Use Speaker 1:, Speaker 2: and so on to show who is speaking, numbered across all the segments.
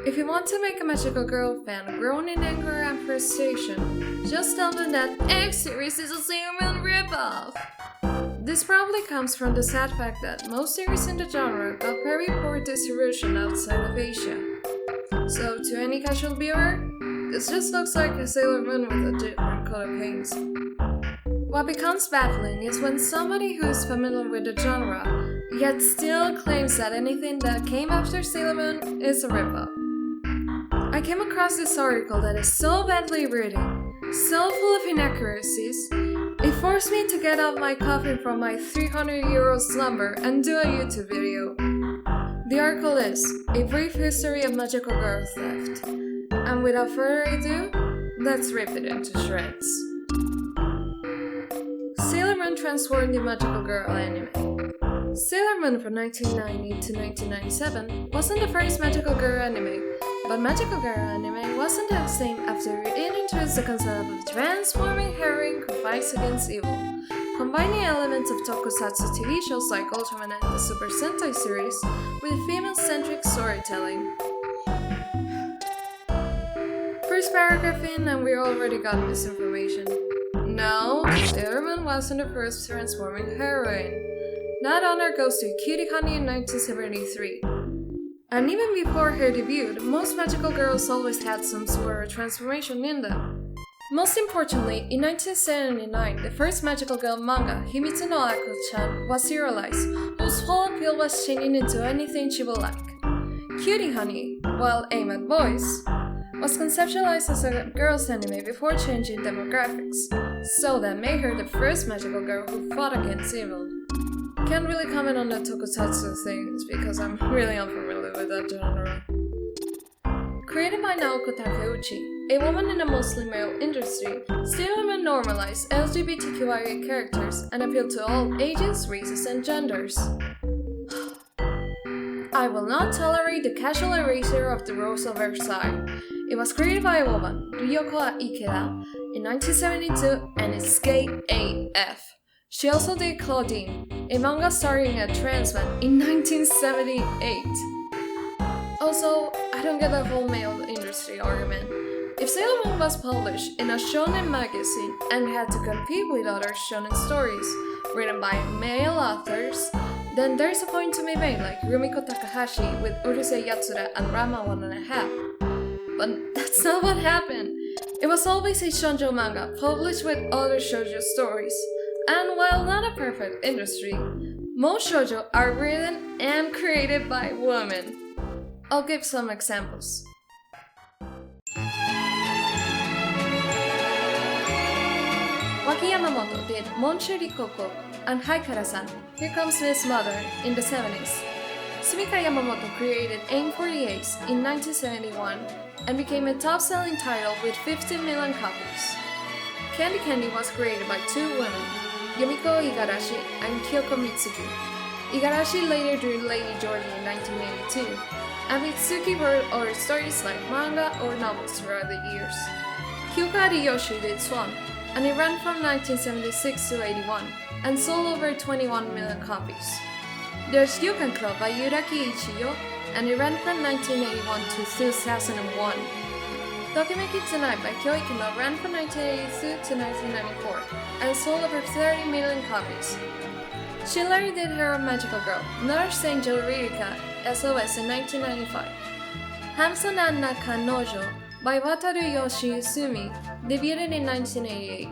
Speaker 1: If you want to make a magical girl fan groan in anger and frustration, just tell them that X series is a Sailor Moon ripoff! This probably comes from the sad fact that most series in the genre got very poor distribution outside of Asia. So to any casual viewer, this just looks like a Sailor Moon with a different color paints. What becomes baffling is when somebody who is familiar with the genre, yet still claims that anything that came after Sailor Moon is a ripoff. I came across this article that is so badly written, so full of inaccuracies, it forced me to get out my coffin from my 300-year-old slumber and do a YouTube video. The article is A Brief History of Magical Girl Theft. And without further ado, let's rip it into shreds. Sailor Moon transformed the Magical Girl anime. Sailor Moon from 1990 to 1997 wasn't the first Magical Girl anime, but Magical Girl anime wasn't the same after it introduced the concept of a transforming heroine who fights against evil, combining elements of tokusatsu TV shows like Ultraman and the Super Sentai series with female-centric storytelling. First paragraph in and we already got misinformation. No, Sailor Moon wasn't the first transforming heroine. That honor goes to Cutie in 1973. And even before her debut, most magical girls always had some sort of transformation in them. Most importantly, in 1979, the first magical girl manga, Himitsu no Ako-chan, was serialized, whose whole appeal was changing into anything she would like. Cutie Honey, while aimed at boys, was conceptualized as a girls' anime before changing demographics, so that made her the first magical girl who fought against evil. Can't really comment on the tokusatsu things because I'm really unfamiliar with that genre. Created by Naoko Takeuchi, a woman in the mostly male industry, Sailor Moon normalized LGBTQIA characters and appealed to all ages, races, and genders. I will not tolerate the casual erasure of the Rose of Versailles. It was created by a woman, Ryoko Ikeda, in 1972 and is gay AF. She also did Claudine, a manga starring a trans man, in 1978. Also, I don't get the whole male industry argument. If Sailor Moon was published in a shonen magazine and had to compete with other shonen stories written by male authors, then there's a point to be made like Rumiko Takahashi with Urusei Yatsura and Rama 1.5. But that's not what happened. It was always a shoujo manga published with other shoujo stories. And while not a perfect industry, most shoujo are written and created by women. I'll give some examples. Waki Yamamoto did Monshu Rikoko and Haikara-san, Here Comes Miss Mother in the 70s. Sumika Yamamoto created Aim for the Ace in 1971 and became a top-selling title with 15 million copies. Candy Candy was created by two women, Yumiko Igarashi and Kyoko Mitsuki. Igarashi later drew Lady Georgie in 1982, and Mitsuki wrote other stories like manga or novels throughout the years. Hyuga Ariyoshi did Swan, and it ran from 1976 to 81, and sold over 21 million copies. There's Yukan Club by Yuraki Ichiyo, and it ran from 1981 to 2001. Tokimeki Tonight by Kyo Ikino ran from 1982 to 1994 and sold over 30 million copies. She later did her own magical girl, Nurse Angel Ririka, SOS in 1995. Hamson Anna Kanojo by Wataru Yoshizumi debuted in 1988.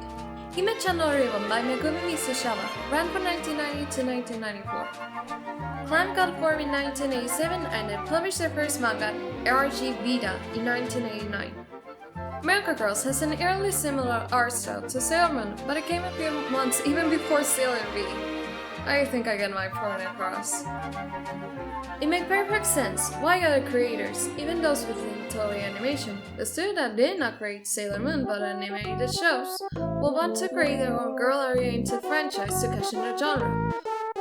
Speaker 1: Hime-chan no Ribbon by Megumi Mitsushima ran from 1990 to 1994. Clam got formed in 1987 and then published their first manga, RG Vida, in 1989. Miracle Girls has an eerily similar art style to Sailor Moon, but it came a few months even before Sailor V. I think I get my point across. It makes perfect sense why other creators, even those within Toei Animation, the studio that did not create Sailor Moon but animated the shows, will want to create their own girl-oriented franchise to cash in the genre.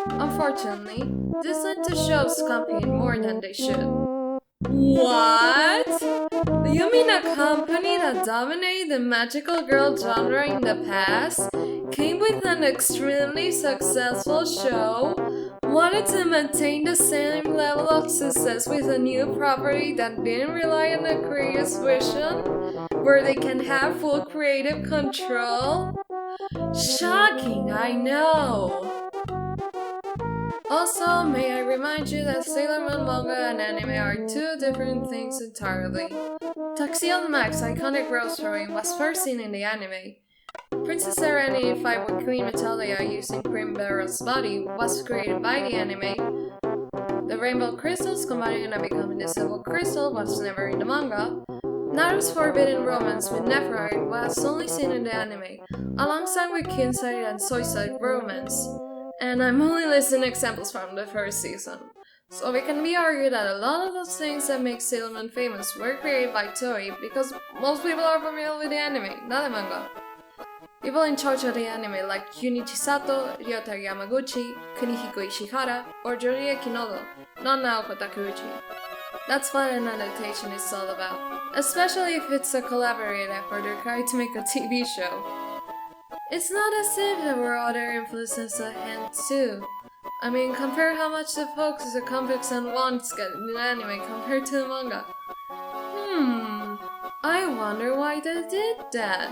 Speaker 1: Unfortunately, this led to shows competing more than they should. What? You mean a company that dominated the magical girl genre in the past came with an extremely successful show, wanted to maintain the same level of success with a new property that didn't rely on the creator's vision, where they can have full creative control. Shocking, I know! Also, may I remind you that Sailor Moon manga and anime are two different things entirely. Tuxedo Max's iconic rose drawing was first seen in the anime. Princess Serenity fight with Queen Metalia using Cream Barrel's body was created by the anime. The rainbow crystals combining and becoming the silver crystal was never in the manga. Naruto's forbidden romance with Nephrite was only seen in the anime, alongside with Kinside and Soyside romance. And I'm only listing examples from the first season. So it can be argued that a lot of those things that make Sailor Moon famous were created by Toei because most people are familiar with the anime, not the manga. People in charge of the anime like Junichi Sato, Ryota Yamaguchi, Kunihiko Ishihara, or Jorieki Nodo, not Naoko Takeuchi. That's what an adaptation is all about, especially if it's a collaborative effort or try to make a TV show. It's not as if there were other influences at hand too. I mean, compare how much the focus the comics and wands get in the anime compared to the manga. I wonder why they did that.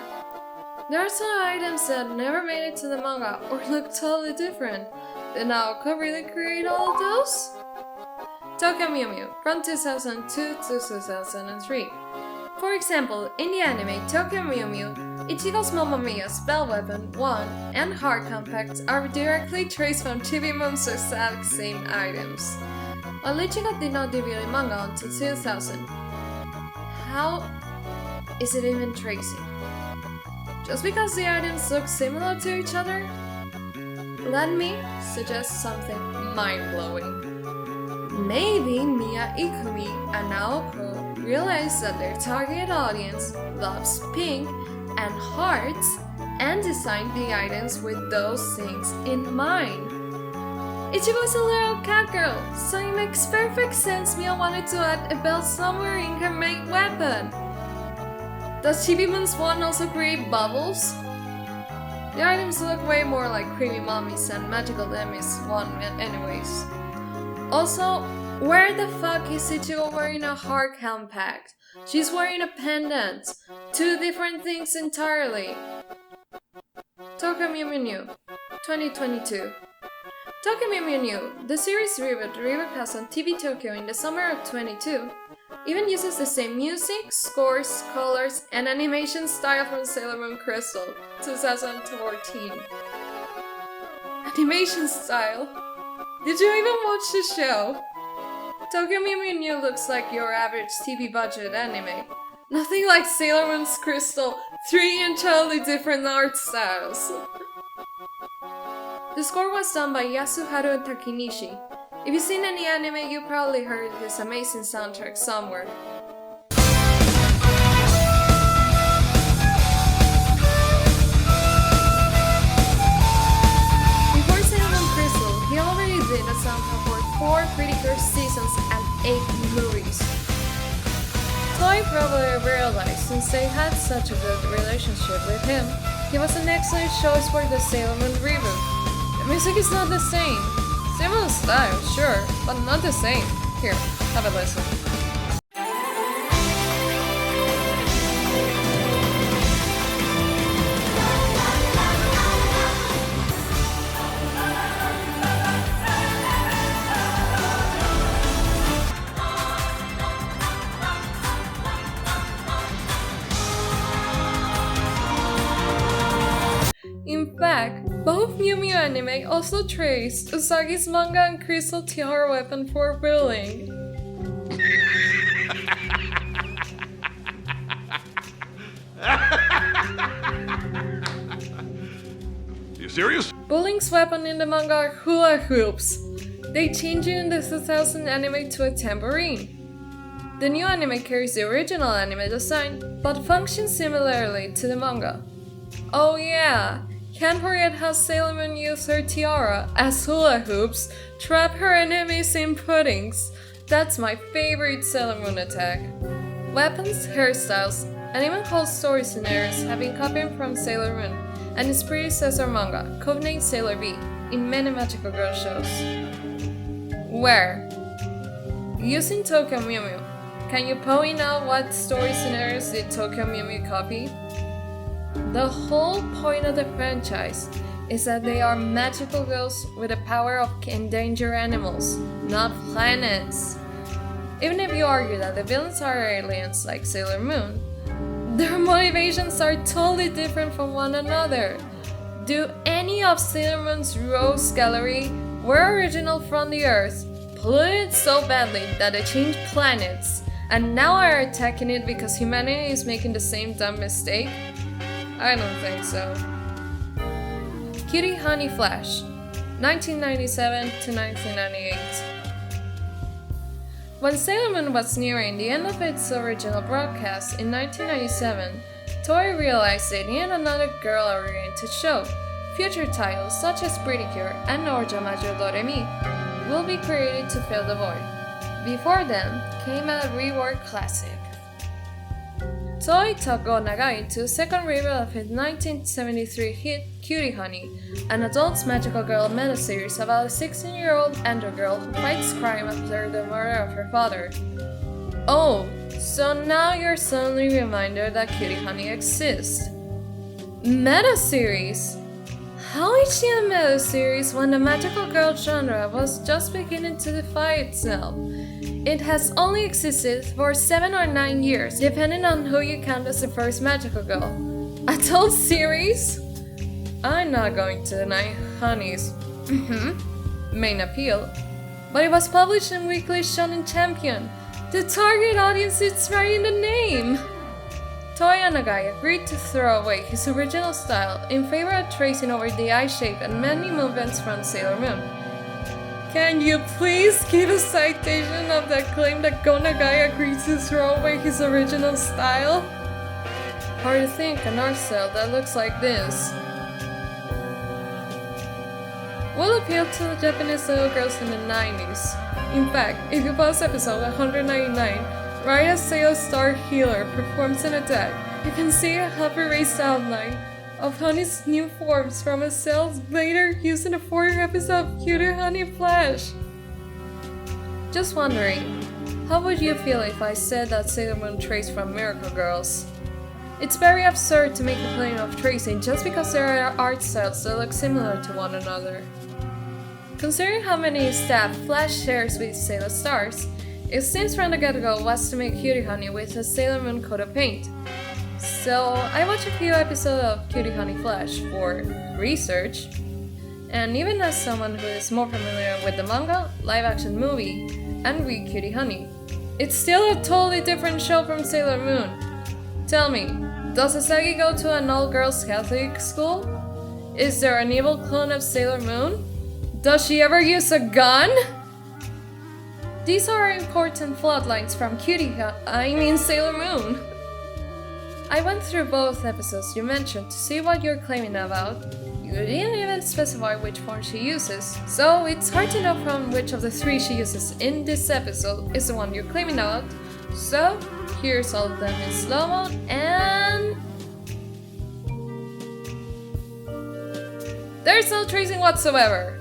Speaker 1: There are some items that never made it to the manga or look totally different. Did Naoko really create all of those? Tokyo Mew Mew from 2002 to 2003. For example, in the anime Tokyo Mew Mew, Ichigo's Mamma Mia spell weapon, wand, and heart compacts are directly traced from Chibi Moon's exact same items. While Ichigo did not debut in manga until 2000. How is it even tracing? Just because the items look similar to each other? Let me suggest something mind-blowing. Maybe Mia Ikumi and Naoko realized that their target audience loves pink and hearts and designed the items with those things in mind. Ichigo's a little cat girl, so it makes perfect sense Mia wanted to add a bell somewhere in her main weapon. Does Chibi Moon's wand also create bubbles? The items look way more like creamy mummies and magical Demi's wand anyways. Also, where the fuck is Ichigo wearing a heart compact? She's wearing a pendant. Two different things entirely. Tokyo Mew Mew New, 2022. Tokyo Mew Mew New, the series reboot rebroadcast on TV Tokyo in the summer of 22, even uses the same music, scores, colors, and animation style from Sailor Moon Crystal, 2014. Animation style? Did you even watch the show? Tokyo Mew Mew New looks like your average TV budget anime. Nothing like Sailor Moon's Crystal, 3 entirely different art styles. The score was done by Yasuharu Takanashi. If you've seen any anime, you probably heard his amazing soundtrack somewhere. Before Sailor Moon Crystal, he already did a soundtrack for 4 pretty good seasons and 8 movies. Toei probably realized since they had such a good relationship with him, he was an excellent choice for the Sailor Moon reboot. The music is not the same. Similar style, sure, but not the same. Here, have a listen. In fact, both Mew Mew anime also traced Usagi's manga and Crystal Tiara weapon for bullying.
Speaker 2: You serious?
Speaker 1: Bullying's weapon in the manga are hula hoops. They changed it in the 2000 anime to a tambourine. The new anime carries the original anime design, but functions similarly to the manga. Oh yeah! Can't forget how Sailor Moon used her tiara as hula hoops, trap her enemies in puddings. That's my favorite Sailor Moon attack. Weapons, hairstyles, and even whole story scenarios have been copied from Sailor Moon and its predecessor manga, codenamed Sailor V, in many magical girl shows. Where? Using Tokyo Mew Mew, can you point out what story scenarios did Tokyo Mew Mew copy? The whole point of the franchise is that they are magical girls with the power of endangered animals, not planets. Even if you argue that the villains are aliens like Sailor Moon, their motivations are totally different from one another. Do any of Sailor Moon's rogues gallery were original from the Earth, polluted so badly that they changed planets, and now are attacking it because humanity is making the same dumb mistake? I don't think so. Cutie Honey Flash, 1997 to 1998. When Sailor Moon was nearing the end of its original broadcast in 1997, Toei realized they needed another girl-oriented show. Future titles such as Pretty Cure and Orja Major Doremi will be created to fill the void. Before them came a reworked classic. Toei took Go Nagai to a second reboot of his 1973 hit Cutie Honey, an adult magical girl meta-series about a 16-year-old andro girl who fights crime after the murder of her father. Oh, so now you're suddenly reminded that Cutie Honey exists. Meta-series? How is she a meta-series when the magical girl genre was just beginning to defy itself? It has only existed for 7 or 9 years, depending on who you count as the first magical girl. Adult series? I'm not going to deny Honey's main appeal, but it was published in Weekly Shonen Champion. The target audience is right in the name! Toei Nagai agreed to throw away his original style in favor of tracing over the eye shape and many movements from Sailor Moon. Can you please give a citation of the claim that Go Nagai agreed to throw away his original style? Hard to think an art style that looks like this will appeal to the Japanese little girls in the 90s. In fact, if you pause episode 199, right as Sailor Star Healer performs an attack, you can see a half-erased outline of Honey's new forms from a cell later used in the 4th episode of Cutie Honey Flash. Just wondering, how would you feel if I said that Sailor Moon traced from Miracle Girls? It's very absurd to make a claim of tracing just because there are art styles that look similar to one another. Considering how many staff Flash shares with Sailor Stars, it seems from the get-go was to make Cutie Honey with a Sailor Moon coat of paint. So I watched a few episodes of Cutie Honey Flash for research, and even as someone who is more familiar with the manga, live-action movie, and read Cutie Honey, it's still a totally different show from Sailor Moon. Tell me, does Asagi go to an all-girls Catholic school? Is there an evil clone of Sailor Moon? Does she ever use a gun? These are important plot lines from Sailor Moon. I went through both episodes you mentioned to see what you're claiming about. You didn't even specify which form she uses, so it's hard to know from which of the 3 she uses in this episode is the one you're claiming about. So, here's all of them in slow-mo, and there's no tracing whatsoever!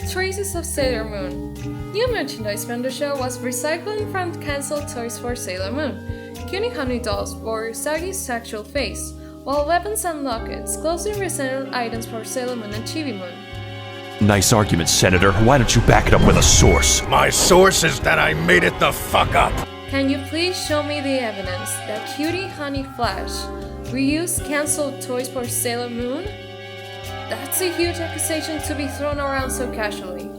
Speaker 1: Traces of Sailor Moon. New merchandise from the show was recycling from cancelled toys for Sailor Moon. Cutie Honey dolls bore Usagi's sexual face, while weapons and lockets closely resembled items for Sailor Moon and Chibi Moon.
Speaker 3: Nice argument, Senator. Why don't you back it up with a source?
Speaker 4: My source is that I made it the fuck up.
Speaker 1: Can you please show me the evidence that Cutie Honey Flash reused cancelled toys for Sailor Moon? That's a huge accusation to be thrown around so casually.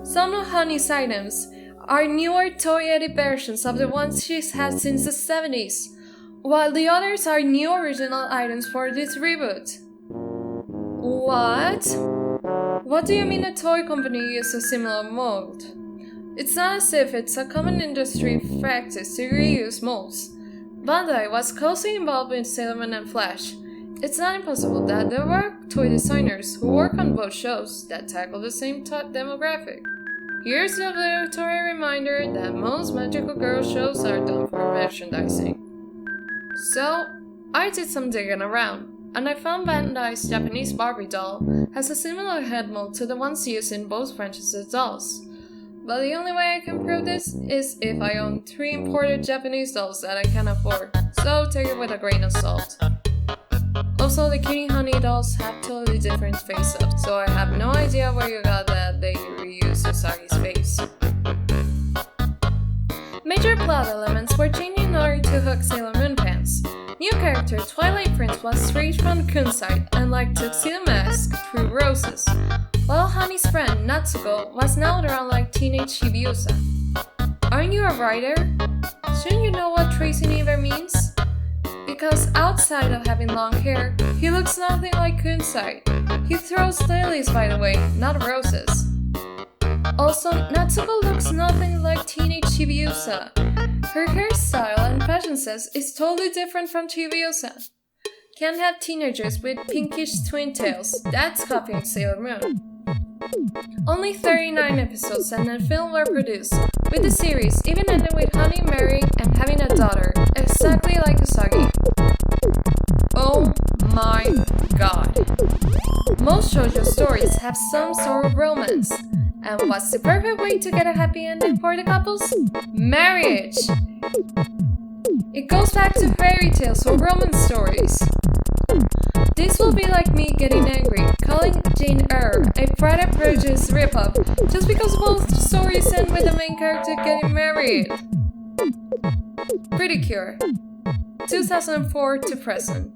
Speaker 1: Some of Honey's items are newer toy-edit versions of the ones she's had since the 70s, while the others are new original items for this reboot. What? What do you mean a toy company used a similar mold? It's not as if it's a common industry practice to reuse molds. Bandai was closely involved with Sailor Moon and Flash. It's not impossible that there were toy designers who work on both shows that tackle the same demographic. Here's the obligatory reminder that most magical girl shows are done for merchandising. So, I did some digging around, and I found Bandai's Japanese Barbie doll has a similar head mold to the ones used in both franchises' dolls. but the only way I can prove this is if I own 3 imported Japanese dolls that I can afford, so take it with a grain of salt. Also, the Cutie Honey dolls have totally different face-ups, so I have no idea where you got that they reused Usagi's face. Major plot elements were changed in order to hook Sailor Moon fans. New character Twilight Prince was straight from Kunside and liked Tuxedo Mask through roses, while Honey's friend Natsuko was now drawn like teenage Chibiusa. Aren't you a writer? Shouldn't you know what Tracy Never means? Because outside of having long hair, he looks nothing like Kunside. He throws lilies, by the way, not roses. Also, Natsuko looks nothing like teenage Chibiusa. Her hairstyle and fashion sense is totally different from Chibiusa. Can't have teenagers with pinkish twin tails, that's copying Sailor Moon. Only 39 episodes and a film were produced, with the series even ending with Honey marrying and having a daughter, exactly like Usagi. Oh my god. Most shoujo stories have some sort of romance. And what's the perfect way to get a happy ending for the couples? Marriage! It goes back to fairy tales or romance stories. This will be like me getting angry, calling Jane Eyre a Prada Prejudice ripoff just because both stories end with the main character getting married. Pretty Cure, 2004 to present.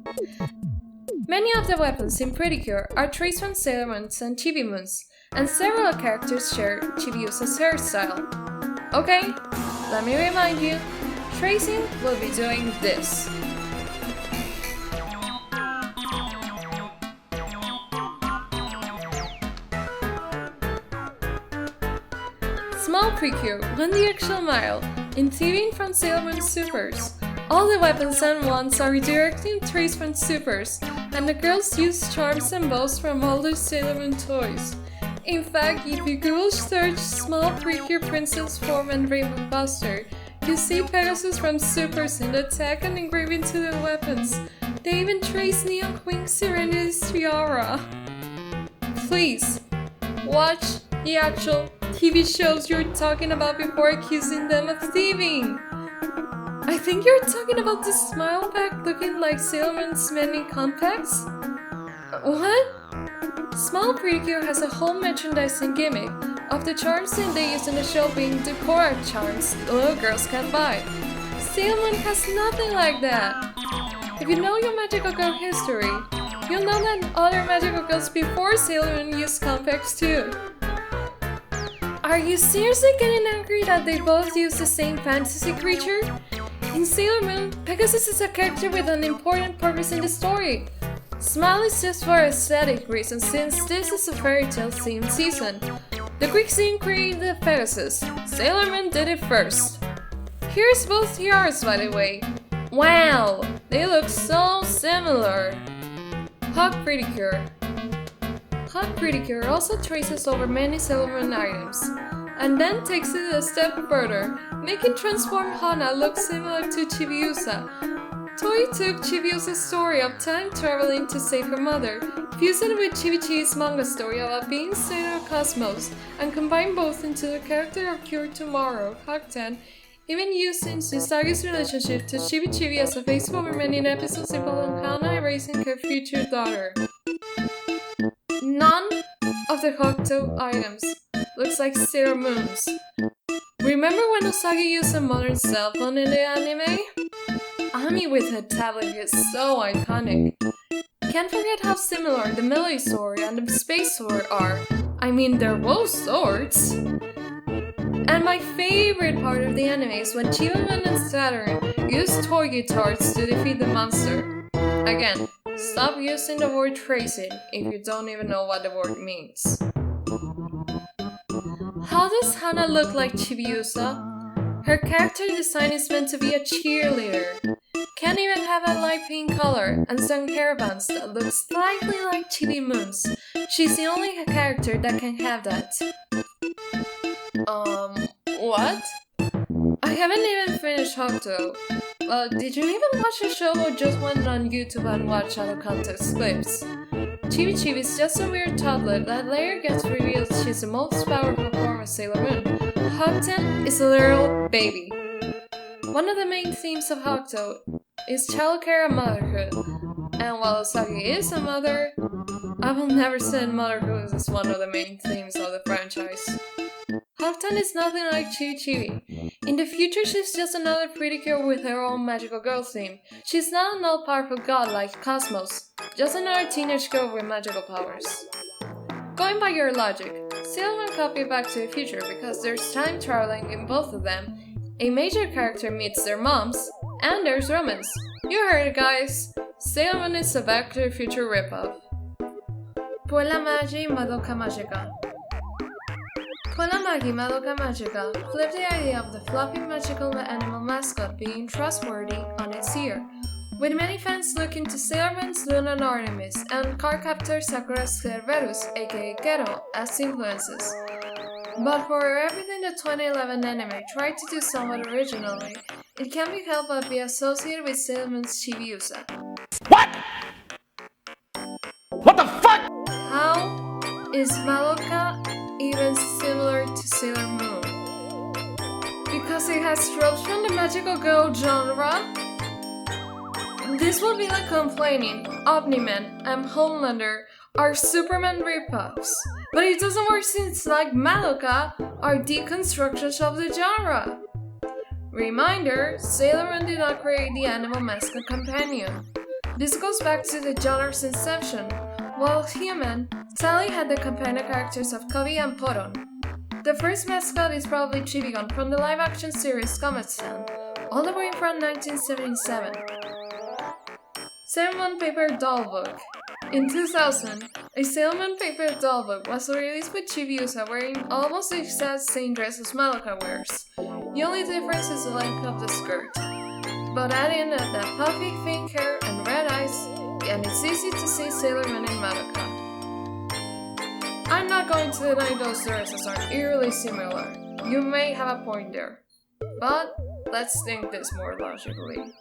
Speaker 1: Many of the weapons in Pretty Cure are traced from Sailor Moons and Chibi Moons, and several characters share Chibiusa's hairstyle. Okay, let me remind you, tracing will be doing this. Small Precure won the actual mile in thieving from Sailor Moon Supers. All the weapons and wands are directly traced from Supers, and the girls use charms and bows from all the Sailor Moon toys. In fact, if you Google search Small Precure Princess Form and Rainbow Buster, you see Pegasus from Supers in the tag and engraved into the weapons. They even trace Neon Queen Serenity's tiara. Please, watch the actual TV shows you're talking about before accusing them of thieving. I think you're talking about the smile pack looking like Sailor Moon's many compacts? What? Small Precure has a whole merchandising gimmick of the charms that they use in the show being Decora charms little girls can buy. Sailor Moon has nothing like that. If you know your Magical Girl history, you'll know that other Magical Girls before Sailor Moon used compacts too. Are you seriously getting angry that they both use the same fantasy creature? In Sailor Moon, Pegasus is a character with an important purpose in the story. Smile is just for aesthetic reasons since this is a fairy tale themed season. The Greeks didn't create the Pegasus, Sailor Moon did it first. Here's both tiaras, by the way. Wow, they look so similar. Hawk Pretty Cure. Hawk Pretty Cure also traces over many Sailor Moon items, and then takes it a step further, making Transform Hana look similar to Chibiusa. Toei took Chibiusa's story of time traveling to save her mother, fused it with Chibi's manga story about being Sailor Cosmos, and combined both into the character of Cure Tomorrow, Hawk 10, even using Usagi's relationship to Chibi as a face over many episodes involving Hana raising her future daughter. None of the Hokuto items looks like Sailor Moon's. Remember when Usagi used a modern cell phone in the anime? Ami with her tablet is so iconic. Can't forget how similar the Melee Sword and the Space Sword are. I mean, they're both swords. And my favorite part of the anime is when Chiba and Saturn use toy guitars to defeat the monster. Again, stop using the word tracing if you don't even know what the word means. How does Hana look like Chibiusa? Her character design is meant to be a cheerleader. Can't even have a light pink color and some hairbands that look slightly like Chibi Moon's. She's the only character that can have that. What? I haven't even finished Hokuto. Well, did you even watch the show or just went on YouTube and watched out of context clips? Chibi is just a weird toddler that later gets revealed she's the most powerful form of Sailor Moon, Hokuto is a little baby. One of the main themes of Hokuto is childcare and motherhood, and while Asagiri is a mother, I will never say motherhood is one of the main themes of the franchise. Hokuto is nothing like Cutie. In the future, she's just another pretty girl with her own magical girl theme. She's not an all-powerful god like Cosmos, just another teenage girl with magical powers. Going by your logic, Sailor Moon copied Back to the Future because there's time traveling in both of them, a major character meets their moms, and there's romance. You heard it, guys! Sailor Moon is a Back to the Future ripoff. Puella Magi Madoka Magica. Puella Magi Madoka Magica flipped the idea of the fluffy magical animal mascot being trustworthy on its ear, with many fans looking to Sailor Moon's Luna and Artemis and Cardcaptor Sakura's Cerberus aka Gero as influences. But for everything the 2011 anime tried to do somewhat originally, it can't be helped but be associated with Sailor Moon's Chibiusa.
Speaker 3: What? What the fuck?
Speaker 1: How is Madoka even similar to Sailor Moon? Because it has tropes from the magical girl genre? This would be like complaining Omni-Man and Homelander are Superman ripoffs. But it doesn't work since, like Madoka, are deconstructions of the genre. Reminder, Sailor Moon did not create the animal mascot companion. This goes back to the genre's inception. While human, Sally had the companion characters of Kobe and Poron. The first mascot is probably Chibigon from the live-action series Comet-san, all the way from 1977. Sailor Moon Paper Doll Book. In 2000, a Sailor Moon paper doll book was released with Chibiusa wearing almost the exact same dress as Madoka wears. The only difference is the length of the skirt. But adding that puffy pink hair and red eyes, and it's easy to see Sailor Moon in Madoka. I'm not going to deny those dresses are eerily similar. You may have a point there. But let's think this more logically.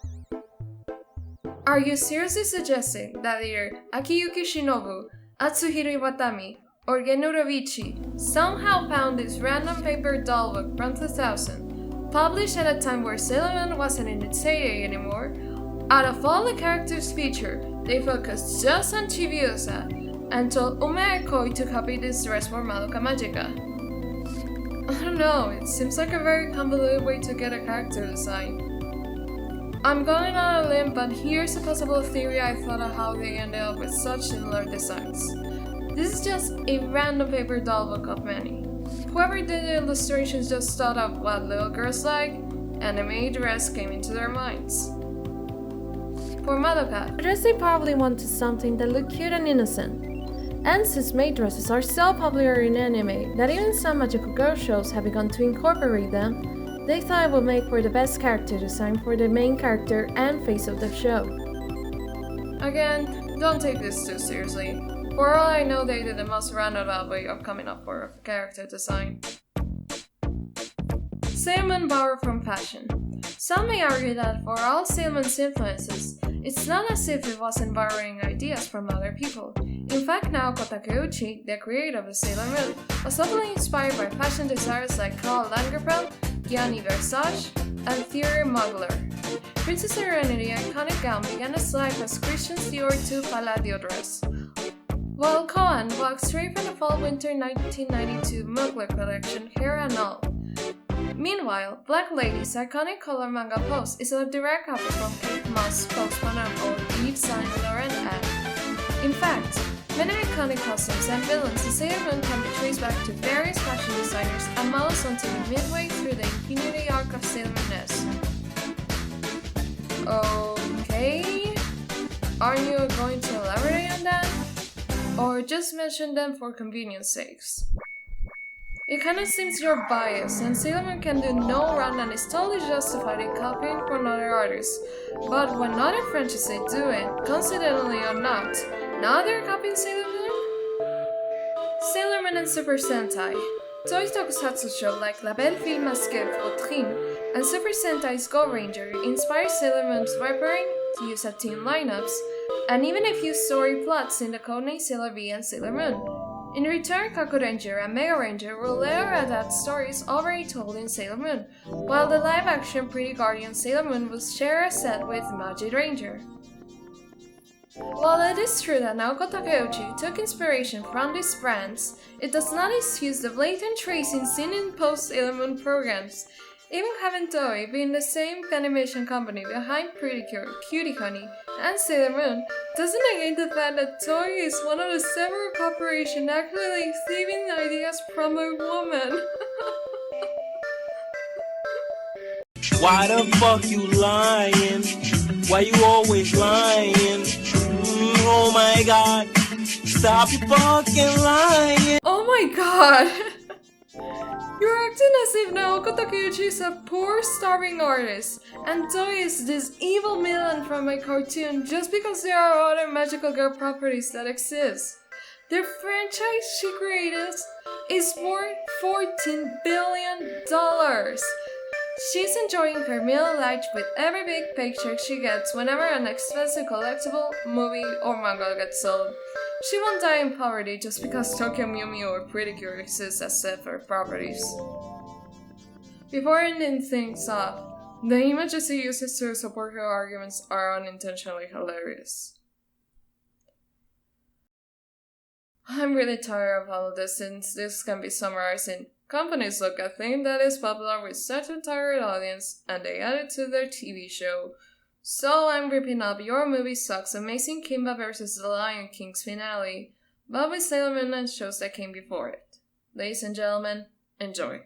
Speaker 1: Are you seriously suggesting that either Akiyuki Shinobu, Atsuhiro Iwatani, or Genuro Vici somehow found this random paper doll book from 2000, published at a time where Sailor Moon wasn't in its heyday anymore? Out of all the characters featured, they focused just on Chibiusa and told Ume Ekoi to copy this dress for Madoka Magica. I don't know, it seems like a very convoluted way to get a character design. I'm going on a limb, but here's a possible theory I thought of how they ended up with such similar designs. This is just a random paper doll book of many. Whoever did the illustrations just thought of what little girls like, and the maid dress came into their minds. For Madoka, the dress they probably wanted something that looked cute and innocent. And since maid dresses are so popular in anime that even some magical girl shows have begun to incorporate them, they thought it would make for the best character design for the main character and face of the show. Again, don't take this too seriously. For all I know, they did the most roundabout way of coming up for a character design. Sailor Moon borrowed from fashion. Some may argue that for all Sailor Moon's influences, it's not as if it wasn't borrowing ideas from other people. In fact, Naoko Takeuchi, the creator of the Sailor Moon, was totally inspired by fashion designers like Karl Lagerfeld, Gianni Versace, and Thierry Mugler. Princess Serenity iconic gown began its life as Christian Dior 2 Palladio dress, while Koan walked straight from the fall-winter 1992 Mugler collection, hair and all. Meanwhile, Black Lady's iconic color manga pose is a direct copy from Kate Moss' Postman and old Yves Saint Laurent ad. In fact, many iconic costumes and villains in Sailor Moon can be traced back to various fashion designers and models until midway through the Infinity arc of Sailor Moon S. Okay, aren't you going to elaborate on that? Or just mention them for convenience sakes? It kinda seems you're biased, and Sailor Moon can do no wrong and is totally justified in copying from other artists. But when other franchises do it, coincidentally or not, now they're copying Sailor Moon? Sailor Moon and Super Sentai. Toei Tokusatsu show like La Belle Fille Masquée Fautrine and Super Sentai's Go Ranger inspired Sailor Moon's weaponry to use at team lineups, and even a few story plots in the codename Sailor V and Sailor Moon. In return, Kaku Ranger and Mega Ranger will later adapt stories already told in Sailor Moon, while the live-action Pretty Guardian Sailor Moon will share a set with Magic Ranger. While it is true that Naoko Takeuchi took inspiration from these brands, it does not excuse the blatant tracing seen in post-Sailor Moon programs. Even having Toei being the same animation company behind Pretty Cure, Cutie Honey, and Sailor Moon doesn't negate the fact that Toei is one of the several corporations actually thieving ideas from a woman.
Speaker 5: Why the fuck you lying? Why you always lying? Oh my god, stop your fucking lying.
Speaker 1: Oh my god! You're acting as if Naoko Takeuchi is a poor starving artist, and Toei is this evil villain from a cartoon just because there are other magical girl properties that exist. The franchise she created is worth $14 billion. She's enjoying her middle life with every big paycheck she gets whenever an expensive collectible, movie, or manga gets sold. She won't die in poverty just because Tokyo Mew Mew or Pretty Cure exist as separate properties. Before ending things off, the images she uses to support her arguments are unintentionally hilarious. I'm really tired of all of this since this can be summarized in companies look at a thing that is popular with such a target audience and they add it to their TV show. So I'm ripping up Your Movie Sucks Amazing Kimba vs. The Lion King's finale, but with Sailor Moon and shows that came before it. Ladies and gentlemen, enjoy.